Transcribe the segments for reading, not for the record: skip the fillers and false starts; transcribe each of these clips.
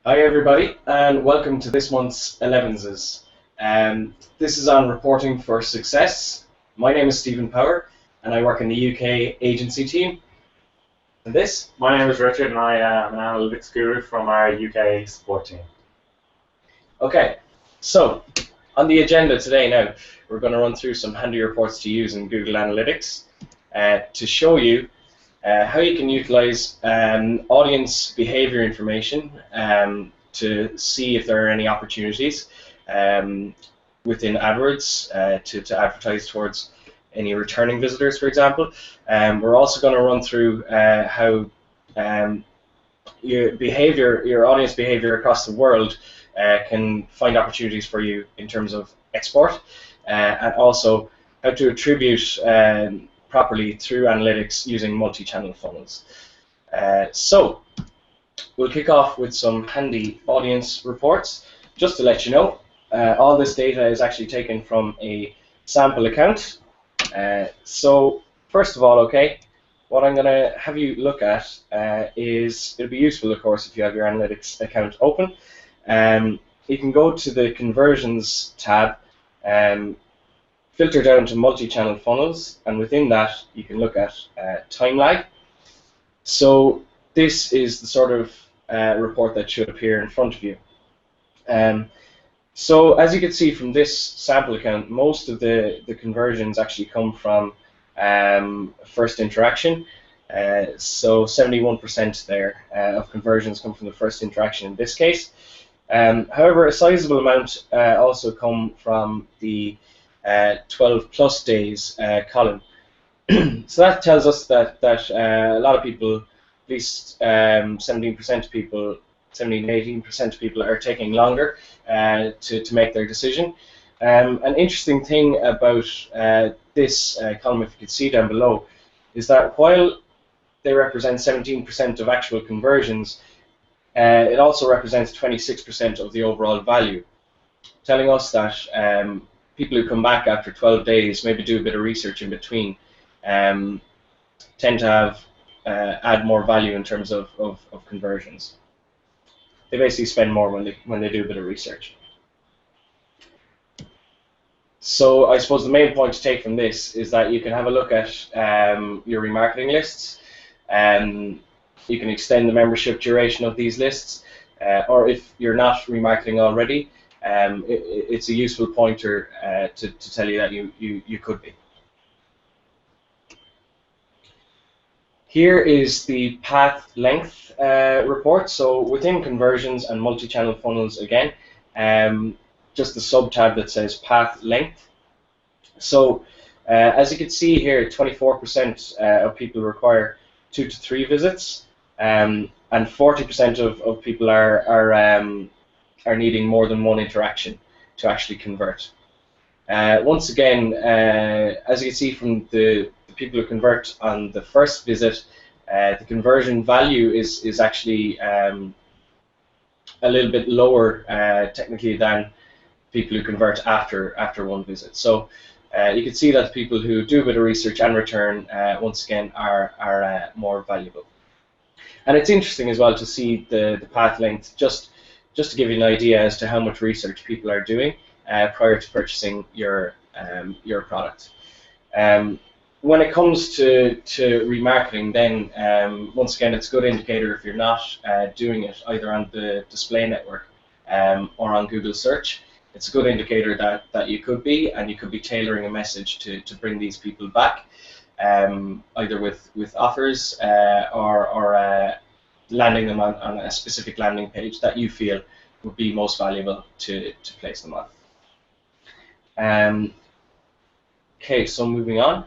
Hi everybody, and welcome to this month's Elevenses. This is on reporting for success. My name is Stephen Power, and I work in the UK agency team. And this? My name is Richard, and I am an analytics guru from our UK support team. Okay, so on the agenda today now, we're going to run through some handy reports to use in Google Analytics to show you how you can utilize audience behavior information to see if there are any opportunities within AdWords to advertise towards any returning visitors, for example. We're also going to run through how your audience behavior across the world can find opportunities for you in terms of export, and also how to attribute properly through analytics using multi-channel funnels. So we'll kick off with some handy audience reports. Just to let you know, all this data is actually taken from a sample account. So first of all, okay, what I'm going to have you look at is, it'll be useful, of course, if you have your analytics account open. You can go to the conversions tab, filter down to multi-channel funnels, and within that you can look at time lag. So this is the sort of report that should appear in front of you. So as you can see from this sample account, most of the conversions actually come from first interaction. So 71% there of conversions come from the first interaction in this case. However, a sizable amount also come from the 12 plus days column. So that tells us that a lot of people, at least 17% of people, 17-18% of people are taking longer to make their decision. An interesting thing about this column, if you could see down below, is that while they represent 17% of actual conversions, it also represents 26% of the overall value, telling us that people who come back after 12 days, maybe do a bit of research in between, tend to have add more value in terms of conversions. They basically spend more when they do a bit of research. So I suppose the main point to take from this is that you can have a look at your remarketing lists. You can extend the membership duration of these lists, or if you're not remarketing already, it's a useful pointer to tell you that you could be. Here is the path length report. So within conversions and multi-channel funnels, again, just the sub-tab that says path length. So as you can see here, 24% of people require 2 to 3 visits, and 40% of people are needing more than one interaction to actually convert. Once again, as you can see from the people who convert on the first visit, the conversion value is actually a little bit lower technically than people who convert after one visit. So you can see that people who do a bit of research and return, once again, are more valuable. And it's interesting as well to see the path length, just to give you an idea as to how much research people are doing prior to purchasing your product. When it comes to remarketing, then once again, it's a good indicator if you're not doing it either on the display network or on Google search. It's a good indicator that you could be, and you could be tailoring a message to bring these people back, either with offers or landing them on a specific landing page that you feel would be most valuable to place them on. Okay, so moving on.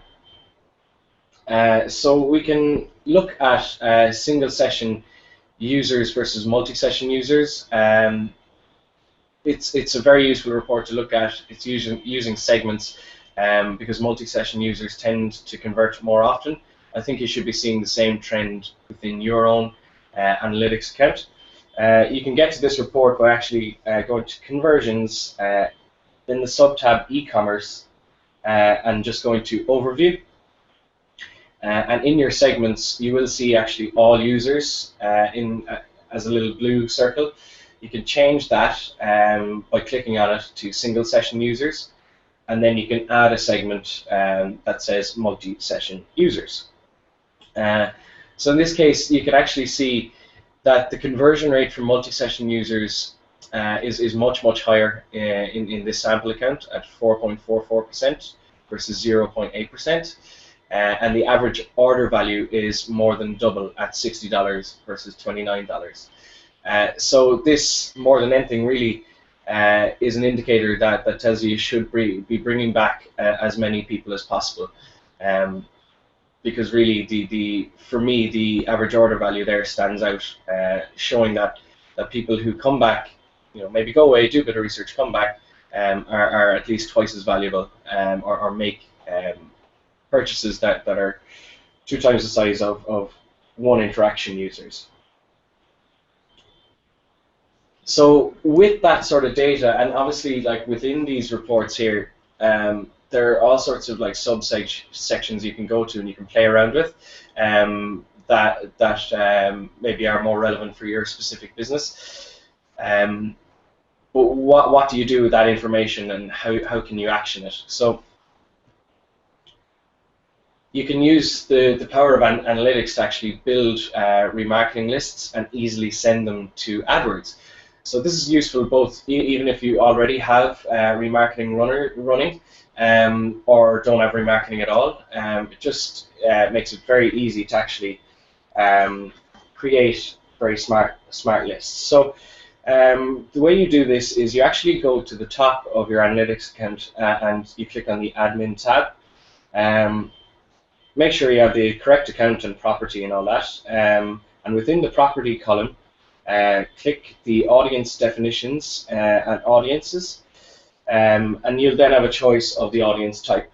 So we can look at single session users versus multi-session users. It's a very useful report to look at. It's using segments because multi-session users tend to convert more often. I think you should be seeing the same trend within your own analytics account. You can get to this report by actually going to conversions, then the sub-tab e-commerce, and just going to overview. And in your segments, you will see actually all users as a little blue circle. You can change that by clicking on it to single session users, and then you can add a segment that says multi-session users. So in this case, you can actually see that the conversion rate for multi-session users is much, much higher in this sample account at 4.44% versus 0.8%. And the average order value is more than double at $60 versus $29. So this, more than anything, really is an indicator that tells you should be bringing back as many people as possible. Because really, for me, the average order value there stands out, showing that people who come back, maybe go away, do a bit of research, come back, are at least twice as valuable, or make purchases that are 2 times the size of one interaction users. So with that sort of data, and obviously like within these reports here, there are all sorts of like sections you can go to and you can play around with that maybe are more relevant for your specific business. But what do you do with that information, and how can you action it? So you can use the power of analytics to actually build remarketing lists and easily send them to AdWords. So this is useful both even if you already have remarketing running or don't have remarketing at all. It just makes it very easy to actually create very smart lists. So the way you do this is you actually go to the top of your analytics account and you click on the admin tab. Make sure you have the correct account and property and all that. And within the property column, click the audience definitions and audiences, and you'll then have a choice of the audience type.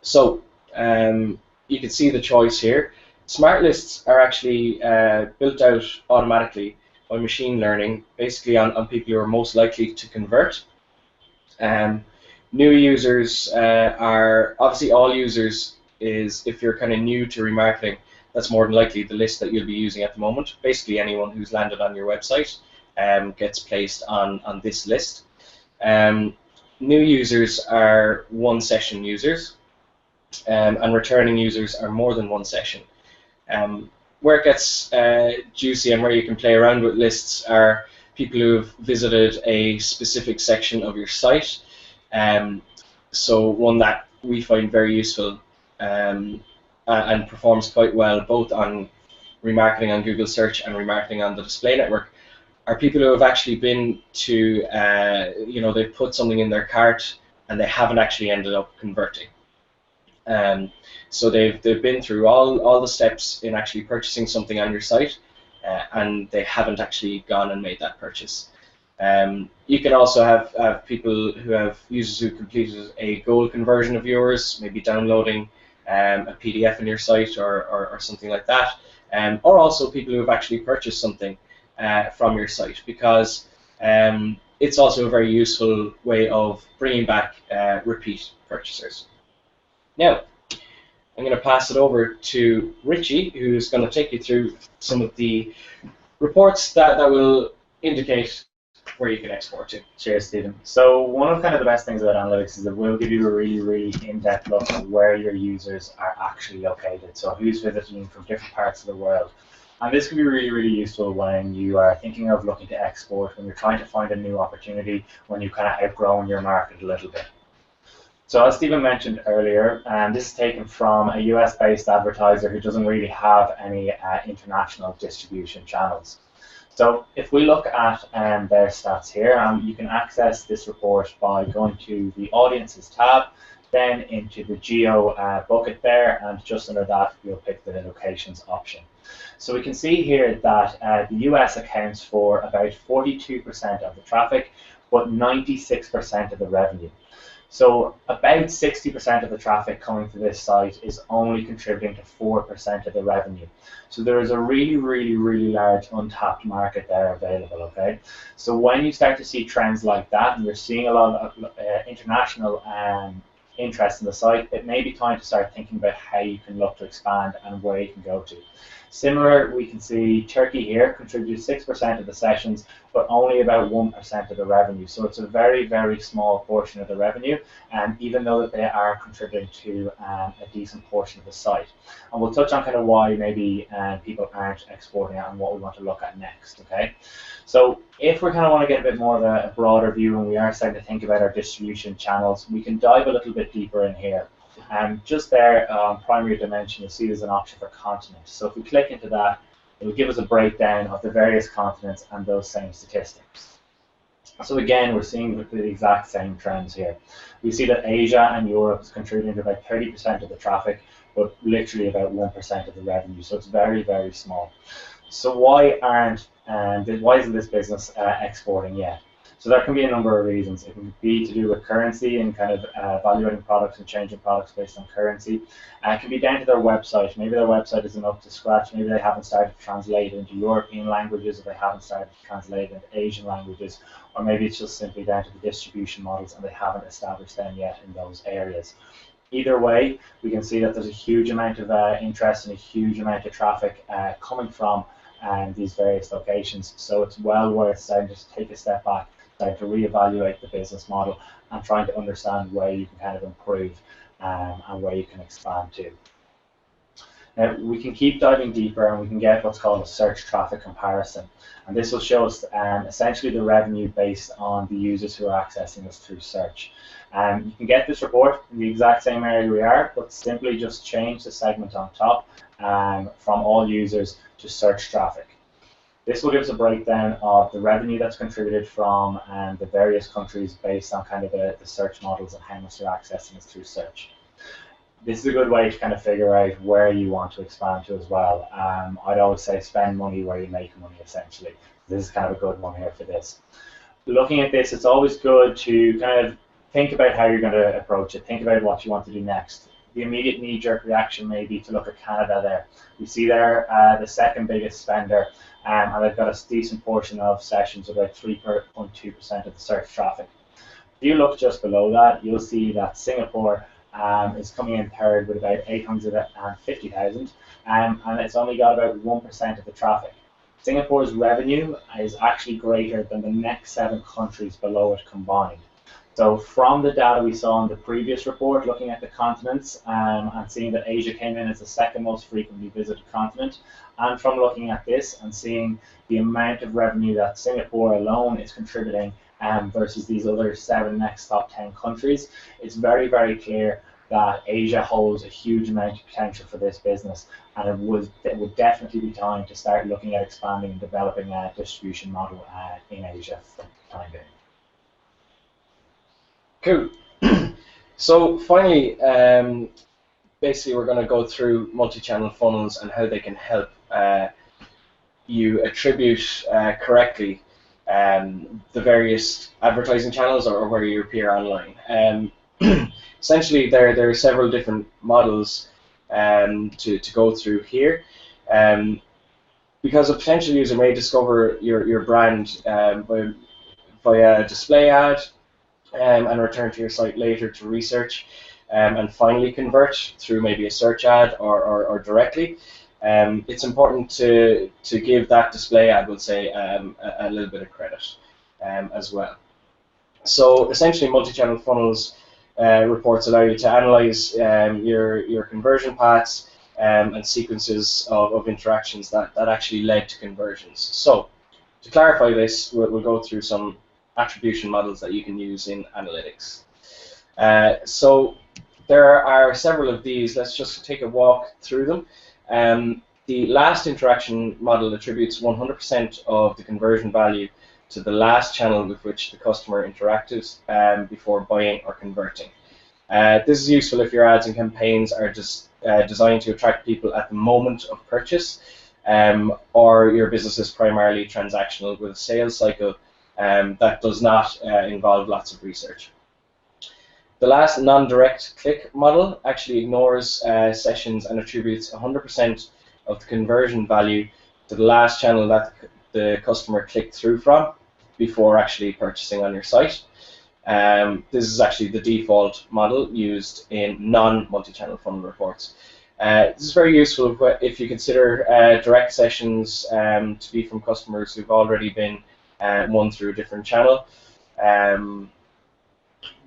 So you can see the choice here. Smart lists are actually built out automatically by machine learning, basically on people who are most likely to convert. New users are obviously all users. Is if you're kind of new to remarketing, that's more than likely the list that you'll be using at the moment. Basically, anyone who's landed on your website gets placed on this list. New users are 1 session users, and returning users are more than 1 session. Where it gets juicy and where you can play around with lists are people who have visited a specific section of your site. So one that we find very useful and performs quite well both on remarketing on Google search and remarketing on the display network are people who have actually been to, they've put something in their cart and they haven't actually ended up converting. So they've been through all the steps in actually purchasing something on your site, and they haven't actually gone and made that purchase. You can also have people who have users who completed a goal conversion of yours, maybe downloading a PDF on your site or something like that, or also people who have actually purchased something from your site, because it's also a very useful way of bringing back repeat purchasers. Now, I'm going to pass it over to Richie, who's going to take you through some of the reports that will indicate where you can export to. Cheers, Stephen. So one of kind of the best things about analytics is that we'll give you a really, really in-depth look at where your users are actually located. So who's visiting from different parts of the world. And this can be really, really useful when you are thinking of looking to export, when you're trying to find a new opportunity, when you've kind of outgrown your market a little bit. So as Stephen mentioned earlier, this is taken from a US-based advertiser who doesn't really have any international distribution channels. So if we look at their stats here, you can access this report by going to the Audiences tab, then into the Geo bucket there, and just under that you'll pick the Locations option. So we can see here that the US accounts for about 42% of the traffic, but 96% of the revenue. So about 60% of the traffic coming to this site is only contributing to 4% of the revenue. So there is a really, really, really large untapped market there available, okay? So when you start to see trends like that, and you're seeing a lot of international interest in the site, it may be time to start thinking about how you can look to expand and where you can go to. Similar, we can see Turkey here contributes 6% of the sessions, but only about 1% of the revenue. So it's a very, very small portion of the revenue, even though that they are contributing to a decent portion of the site. And we'll touch on kind of why maybe people aren't exporting out and what we want to look at next, okay? So if we kind of want to get a bit more of a broader view and we are starting to think about our distribution channels, we can dive a little bit deeper in here. Just there, primary dimension, you'll see there's an option for continent. So if we click into that, it will give us a breakdown of the various continents and those same statistics. So again, we're seeing the exact same trends here. We see that Asia and Europe is contributing to about 30% of the traffic, but literally about 1% of the revenue. So it's very, very small. So why isn't this business exporting yet? So there can be a number of reasons. It can be to do with currency and kind of evaluating products and changing products based on currency. It can be down to their website. Maybe their website isn't up to scratch. Maybe they haven't started to translate into European languages, or they haven't started to translate into Asian languages, or maybe it's just simply down to the distribution models and they haven't established them yet in those areas. Either way, we can see that there's a huge amount of interest and a huge amount of traffic coming from these various locations. So it's well worth starting to take a step back, starting to reevaluate the business model and trying to understand where you can kind of improve and where you can expand to. Now, we can keep diving deeper and we can get what's called a search traffic comparison. And this will show us essentially the revenue based on the users who are accessing us through search. You can get this report in the exact same area we are, but simply just change the segment on top from all users to search traffic. This will give us a breakdown of the revenue that's contributed from the various countries based on kind of the search models and how much they're accessing us through search. This is a good way to kind of figure out where you want to expand to as well. I'd always say spend money where you make money, essentially. This is kind of a good one here for this. Looking at this, it's always good to kind of think about how you're going to approach it. Think about what you want to do next. The immediate knee-jerk reaction may be to look at Canada there. We see there the second biggest spender, and they've got a decent portion of sessions, about 3.2% of the search traffic. If you look just below that, you'll see that Singapore is coming in third with about 850,000, and it's only got about 1% of the traffic. Singapore's revenue is actually greater than the next 7 countries below it combined. So from the data we saw in the previous report, looking at the continents and seeing that Asia came in as the second most frequently visited continent, and from looking at this and seeing the amount of revenue that Singapore alone is contributing versus these other 7 next top 10 countries, it's very, very clear that Asia holds a huge amount of potential for this business, and it would definitely be time to start looking at expanding and developing a distribution model in Asia for the time being. Cool. So finally, basically we're going to go through multi-channel funnels and how they can help you attribute correctly the various advertising channels or where you appear online. Essentially, there are several different models to go through here. Because a potential user may discover your brand via a display ad, and return to your site later to research, and finally convert through maybe a search ad or directly. It's important to give that display ad, we'll say, a little bit of credit as well. So essentially, multi-channel funnels reports allow you to analyze your conversion paths and sequences of interactions that actually led to conversions. So to clarify this, we'll go through some attribution models that you can use in analytics. So there are several of these. Let's just take a walk through them. The last interaction model attributes 100% of the conversion value to the last channel with which the customer interacted before buying or converting. This is useful if your ads and campaigns are just designed to attract people at the moment of purchase, or your business is primarily transactional with a sales cycle that does not involve lots of research. The last non-direct click model actually ignores sessions and attributes 100% of the conversion value to the last channel that the customer clicked through from before actually purchasing on your site. This is actually the default model used in non-multi-channel funnel reports. This is very useful if you consider direct sessions to be from customers who've already been won through a different channel.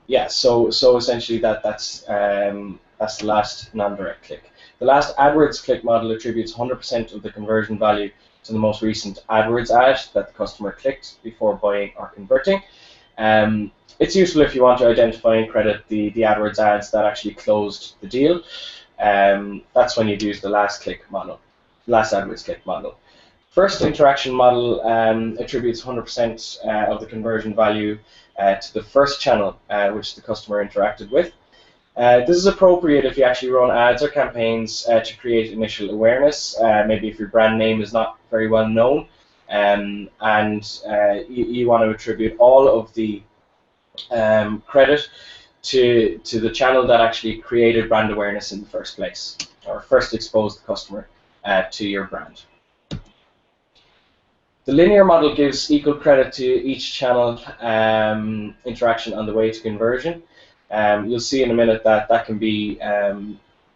Yeah, so essentially that's the last non-direct click. The last AdWords click model attributes 100% of the conversion value to the most recent AdWords ad that the customer clicked before buying or converting. It's useful if you want to identify and credit the AdWords ads that actually closed the deal. That's when you'd use the last click model, last AdWords click model. First interaction model attributes 100% of the conversion value to the first channel which the customer interacted with. This is appropriate if you actually run ads or campaigns to create initial awareness, maybe if your brand name is not very well known, and you want to attribute all of the credit to the channel that actually created brand awareness in the first place, or first exposed the customer to your brand. The linear model gives equal credit to each channel interaction on the way to conversion. You'll see in a minute that that can be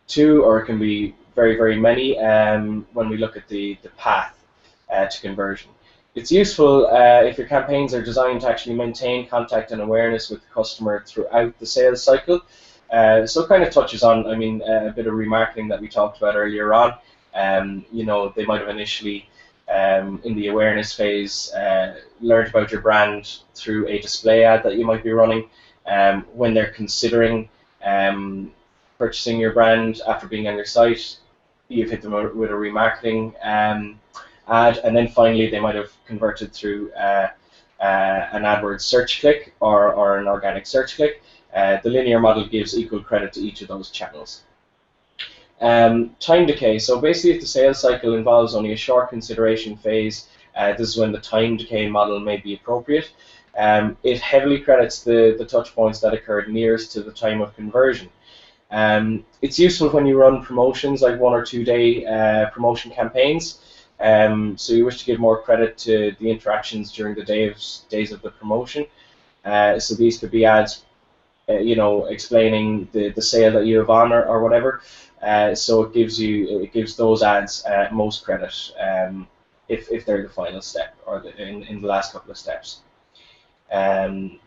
2, or it can be very, very many when we look at the path to conversion. It's useful if your campaigns are designed to actually maintain contact and awareness with the customer throughout the sales cycle. So it kind of touches on, I mean, a bit of remarketing that we talked about earlier on. You know, they might have initially in the awareness phase learned about your brand through a display ad that you might be running. When they're considering purchasing your brand after being on your site, you've hit them with a remarketing ad, and then finally they might have converted through an AdWords search click or an organic search click. The linear model gives equal credit to each of those channels. Time decay. So basically, if the sales cycle involves only a short consideration phase, this is when the time decay model may be appropriate. It heavily credits the touch points that occurred nearest to the time of conversion. It's useful when you run promotions, like 1 or 2 day promotion campaigns. So you wish to give more credit to the interactions during the days of the promotion. So these could be ads, you know, explaining the sale that you have on or whatever. So it gives those ads most credit if they're the final step or in the last couple of steps. And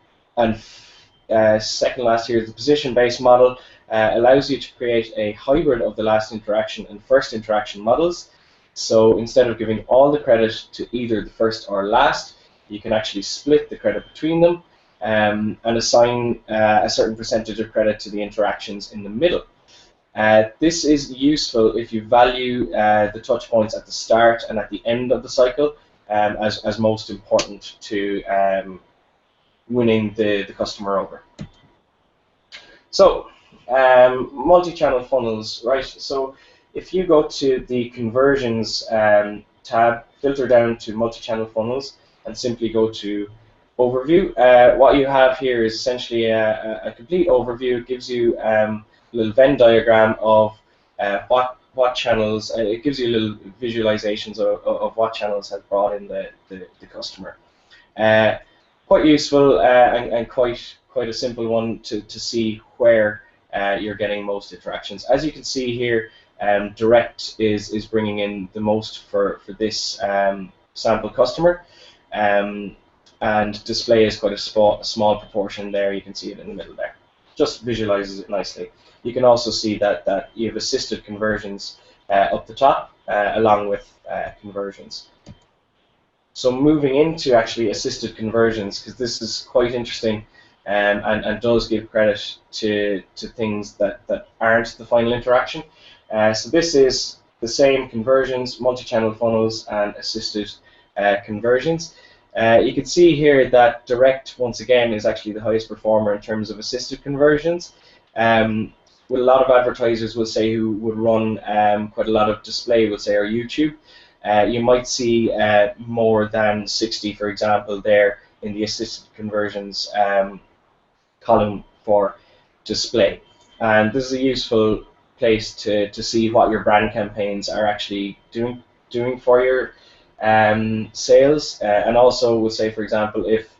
second last here, the position-based model allows you to create a hybrid of the last interaction and first interaction models. So instead of giving all the credit to either the first or last, you can actually split the credit between them and assign a certain percentage of credit to the interactions in the middle. This is useful if you value the touch points at the start and at the end of the cycle as most important to winning the customer over. So, multi-channel funnels, right? So if you go to the conversions tab, filter down to multi-channel funnels, and simply go to overview, what you have here is essentially a complete overview. It gives you a little Venn diagram of what channels, it gives you little visualizations of what channels have brought in the customer. Quite useful and quite a simple one to see where you're getting most interactions. As you can see here, direct is bringing in the most for this sample customer, and display is quite a small proportion there. You can see it in the middle there. Just visualizes it nicely. You can also see that you have assisted conversions up the top along with conversions. So moving into actually assisted conversions, because this is quite interesting and does give credit to things that aren't the final interaction. So this is the same conversions, multi-channel funnels, and assisted conversions. You can see here that direct, once again, is actually the highest performer in terms of assisted conversions. With a lot of advertisers will say who would run quite a lot of display, will say, or YouTube, you might see more than 60, for example, there in the assisted conversions column for display. And this is a useful place to see what your brand campaigns are actually doing for your sales, and also we'll say, for example, if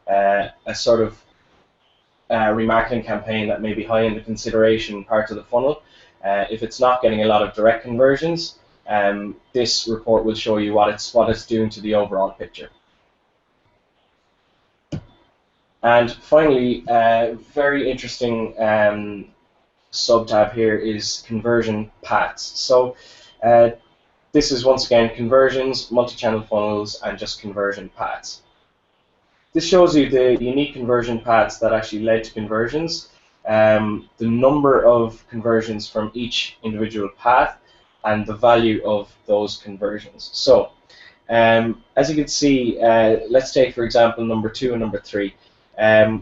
a sort of remarketing campaign that may be high in the consideration part of the funnel If it's not getting a lot of direct conversions, this report will show you what it's doing to the overall picture. And finally, very interesting sub-tab here is conversion paths. So this is once again conversions, multi-channel funnels, and just conversion paths. This shows you the unique conversion paths that actually led to conversions, the number of conversions from each individual path, and the value of those conversions. So as you can see, let's take for example number 2 and number 3.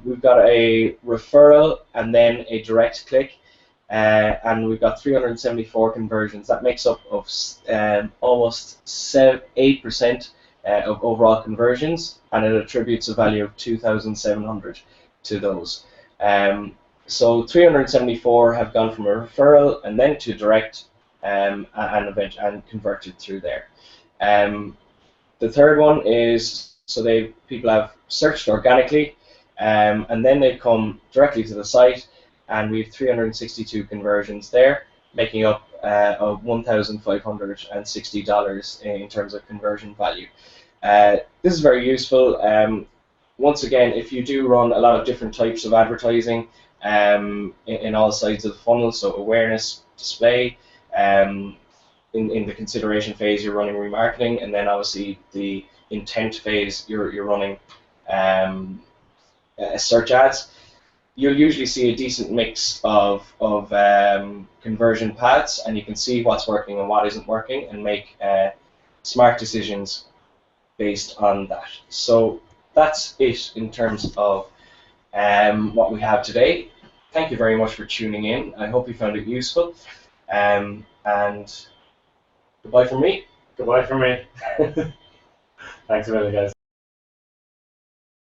We've got a referral and then a direct click, and we've got 374 conversions. That makes up of almost 8% of overall conversions, and it attributes a value of 2,700 to those. So 374 have gone from a referral and then to direct, and converted through there. The third one is, so people have searched organically, and then they come directly to the site, and we have 362 conversions there, making up of $1,560 in terms of conversion value. This is very useful. Once again, if you do run a lot of different types of advertising in all sides of the funnel, so awareness, display, in the consideration phase you're running remarketing, and then obviously the intent phase you're running search ads, you'll usually see a decent mix of conversion paths, and you can see what's working and what isn't working, and make smart decisions based on that. So that's it in terms of what we have today. Thank you very much for tuning in. I hope you found it useful, and goodbye from me. Goodbye from me. Thanks a million, guys.